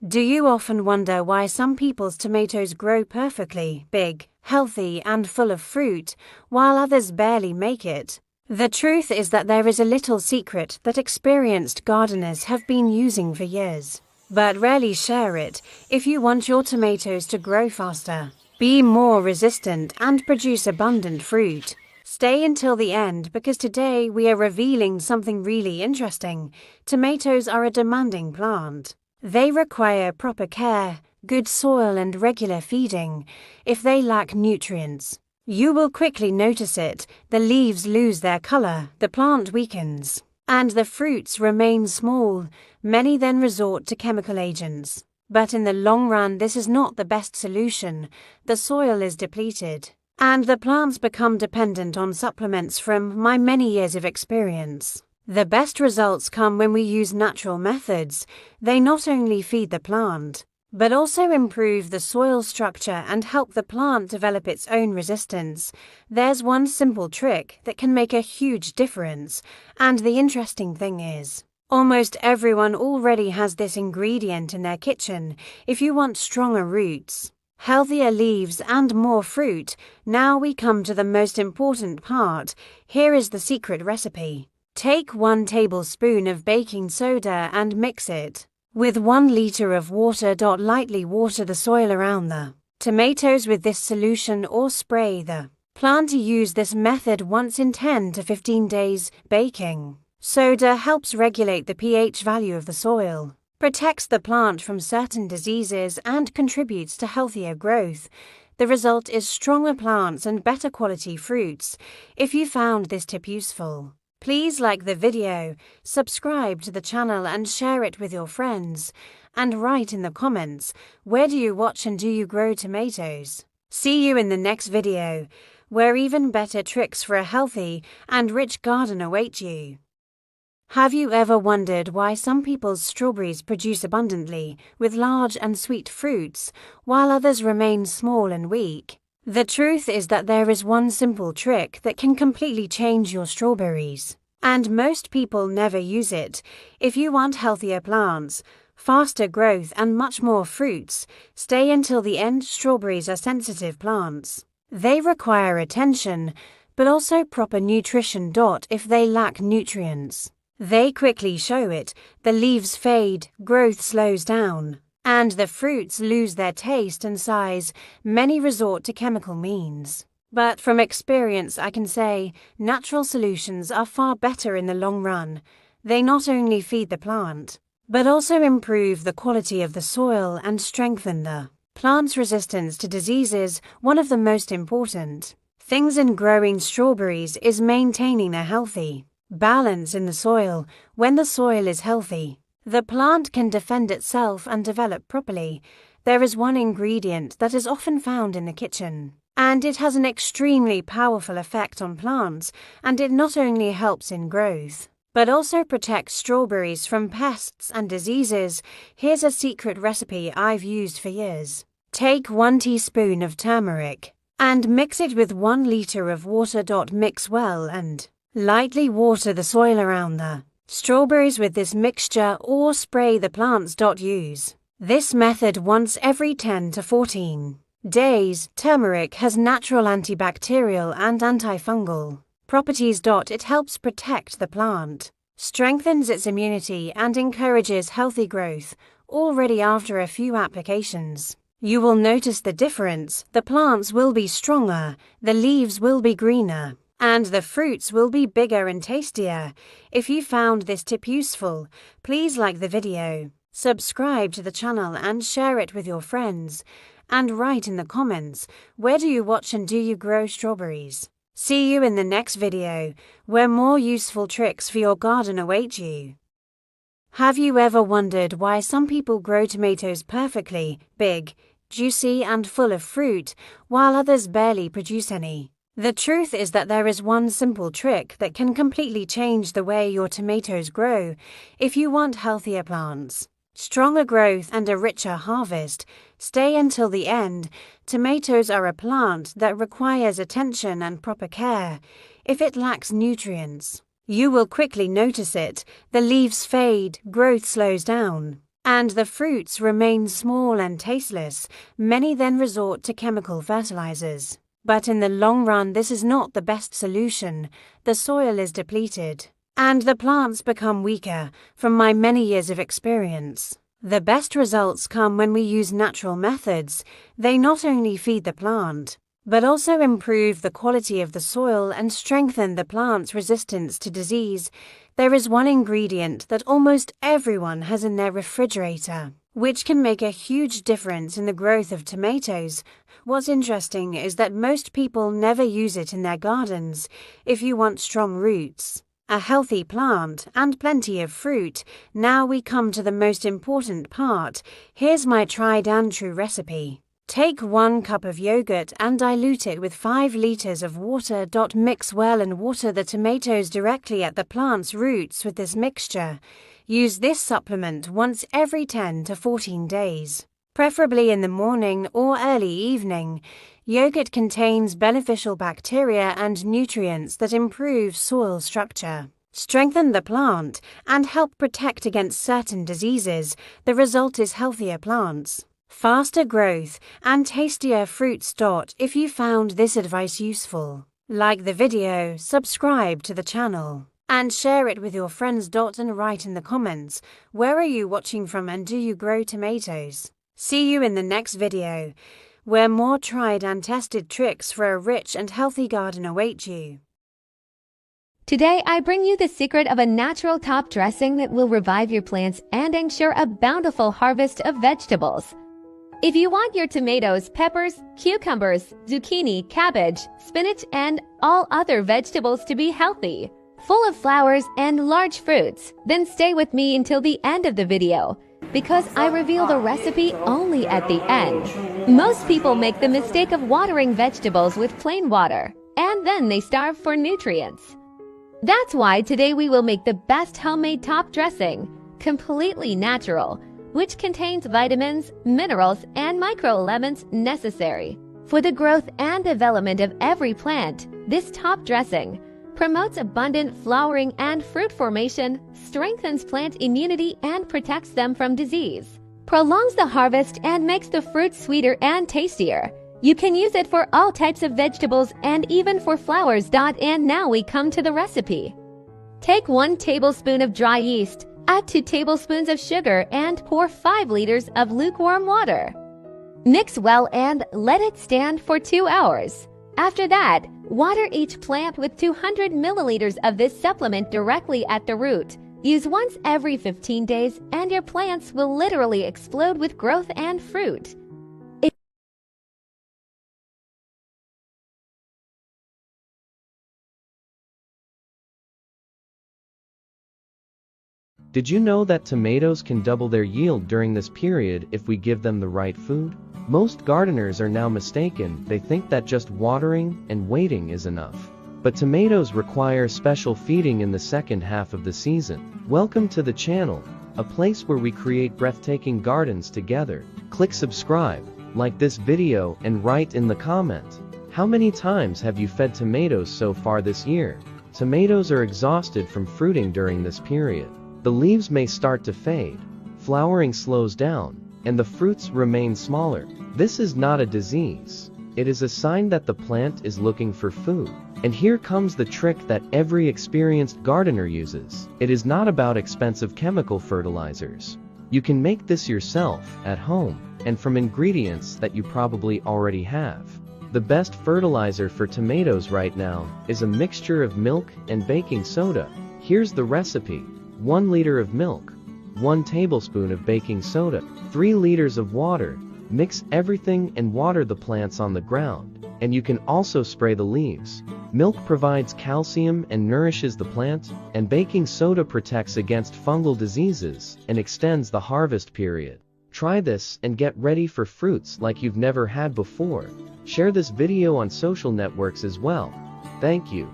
Do you often wonder why some people's tomatoes grow perfectly, big, healthy, and full of fruit, while others barely make it? The truth is that there is a little secret that experienced gardeners have been using for years, but rarely share it if you want your tomatoes to grow faster, be more resistant, and produce abundant fruit. Stay until the end because today we are revealing something really interesting. Tomatoes are a demanding plant. They require proper care, good soil, and regular feeding. If they lack nutrients, you will quickly notice it. The leaves lose their color, the plant weakens, and the fruits remain small. Many then resort to chemical agents. But in the long run, this is not the best solution. The soil is depleted, and the plants become dependent on supplements. From my many years of experience, the best results come when we use natural methods. They not only feed the plant, but also improve the soil structure and help the plant develop its own resistance. There's one simple trick that can make a huge difference, and the interesting thing is, almost everyone already has this ingredient in their kitchen. If you want stronger roots, healthier leaves, and more fruit, now we come to the most important part. Here is the secret recipe. Take 1 tablespoon of baking soda and mix it with 1 liter of water. Lightly water the soil around the tomatoes with this solution or spray the plant. Use this method once in 10 to 15 days. Baking soda helps regulate the pH value of the soil, protects the plant from certain diseases, and contributes to healthier growth. The result is stronger plants and better quality fruits. If you found this tip useful, please like the video, subscribe to the channel, and share it with your friends. And write in the comments, where do you watch and do you grow tomatoes? See you in the next video, where even better tricks for a healthy and rich garden await you. Have you ever wondered why some people's strawberries produce abundantly, with large and sweet fruits, while others remain small and weak? The truth is that there is one simple trick that can completely change your strawberries, and most people never use it. If you want healthier plants, faster growth, and much more fruits, stay until the end. Strawberries are sensitive plants. They require attention, but also proper nutrition. If they lack nutrients, they quickly show it. The leaves fade, growth slows down, and the fruits lose their taste and size. Many resort to chemical means, but from experience I can say natural solutions are far better in the long run. They not only feed the plant, but also improve the quality of the soil and strengthen the plant's resistance to diseases. One of the most important things in growing strawberries is maintaining a healthy balance in the soil. When the soil is healthy, the plant can defend itself and develop properly. There is one ingredient that is often found in the kitchen, and it has an extremely powerful effect on plants, and it not only helps in growth, but also protects strawberries from pests and diseases. Here's a secret recipe I've used for years. Take 1 teaspoon of turmeric and mix it with 1 liter of water. Mix well and lightly water the soil around the strawberries with this mixture, or spray the plants. Use this method once every 10 to 14 days. Turmeric has natural antibacterial and antifungal properties. It helps protect the plant, strengthens its immunity, and encourages healthy growth. Already after a few applications, you will notice the difference. The plants will be stronger, the leaves will be greener, and the fruits will be bigger and tastier. If you found this tip useful, please like the video, subscribe to the channel, and share it with your friends. And write in the comments, where do you watch and do you grow strawberries? See you in the next video, where more useful tricks for your garden await you. Have you ever wondered why some people grow tomatoes perfectly, big, juicy, and full of fruit, while others barely produce any? The truth is that there is one simple trick that can completely change the way your tomatoes grow. If you want healthier plants, stronger growth, and a richer harvest, stay until the end. Tomatoes are a plant that requires attention and proper care. If it lacks nutrients, you will quickly notice it. The leaves fade, growth slows down, and the fruits remain small and tasteless, many then resort to chemical fertilizers. But in the long run, this is not the best solution. The soil is depleted, and the plants become weaker. From my many years of experience, the best results come when we use natural methods. They not only feed the plant, but also improve the quality of the soil and strengthen the plant's resistance to disease. There is one ingredient that almost everyone has in their refrigerator, which can make a huge difference in the growth of tomatoes. What's interesting is that most people never use it in their gardens. If you want strong roots, a healthy plant, and plenty of fruit, now we come to the most important part. Here's my tried and true recipe. Take 1 cup of yogurt and dilute it with 5 liters of water. Mix well and water the tomatoes directly at the plant's roots with this mixture. Use this supplement once every 10 to 14 days, preferably in the morning or early evening. Yogurt contains beneficial bacteria and nutrients that improve soil structure, strengthen the plant, and help protect against certain diseases. The result is healthier plants, faster growth, and tastier fruits. If you found this advice useful, like the video, subscribe to the channel, and share it with your friends. And write in the comments, where are you watching from and do you grow tomatoes? See you in the next video, where more tried and tested tricks for a rich and healthy garden await you. Today, I bring you the secret of a natural top dressing that will revive your plants and ensure a bountiful harvest of vegetables. If you want your tomatoes, peppers, cucumbers, zucchini, cabbage, spinach, and all other vegetables to be healthy, full of flowers and large fruits, then stay with me until the end of the video, because I reveal the recipe only at the end. Most people make the mistake of watering vegetables with plain water, and then they starve for nutrients. That's why today we will make the best homemade top dressing, completely natural, which contains vitamins, minerals, and microelements necessary for the growth and development of every plant. This top dressing promotes abundant flowering and fruit formation, strengthens plant immunity and protects them from disease, prolongs the harvest and makes the fruit sweeter and tastier. You can use it for all types of vegetables and even for flowers. And now we come to the recipe. Take 1 tablespoon of dry yeast, add 2 tablespoons of sugar, and pour 5 liters of lukewarm water. Mix well and let it stand for 2 hours. After that, water each plant with 200 milliliters of this supplement directly at the root. Use once every 15 days and your plants will literally explode with growth and fruit. Did you know that tomatoes can double their yield during this period if we give them the right food? Most gardeners are now mistaken. They think that just watering and waiting is enough. But tomatoes require special feeding in the second half of the season. Welcome to the channel, a place where we create breathtaking gardens together. Click subscribe, like this video, and write in the comment, how many times have you fed tomatoes so far this year? Tomatoes are exhausted from fruiting during this period. The leaves may start to fade, flowering slows down, and the fruits remain smaller. This is not a disease. It is a sign that the plant is looking for food. And here comes the trick that every experienced gardener uses. It is not about expensive chemical fertilizers. You can make this yourself at home and from ingredients that you probably already have. The best fertilizer for tomatoes right now is a mixture of milk and baking soda. Here's the recipe. 1 liter of milk, 1 tablespoon of baking soda, 3 liters of water. Mix everything and water the plants on the ground, and you can also spray the leaves. Milk provides calcium and nourishes the plant, and baking soda protects against fungal diseases and extends the harvest period. Try this and get ready for fruits like you've never had before. Share this video on social networks as well. Thank you.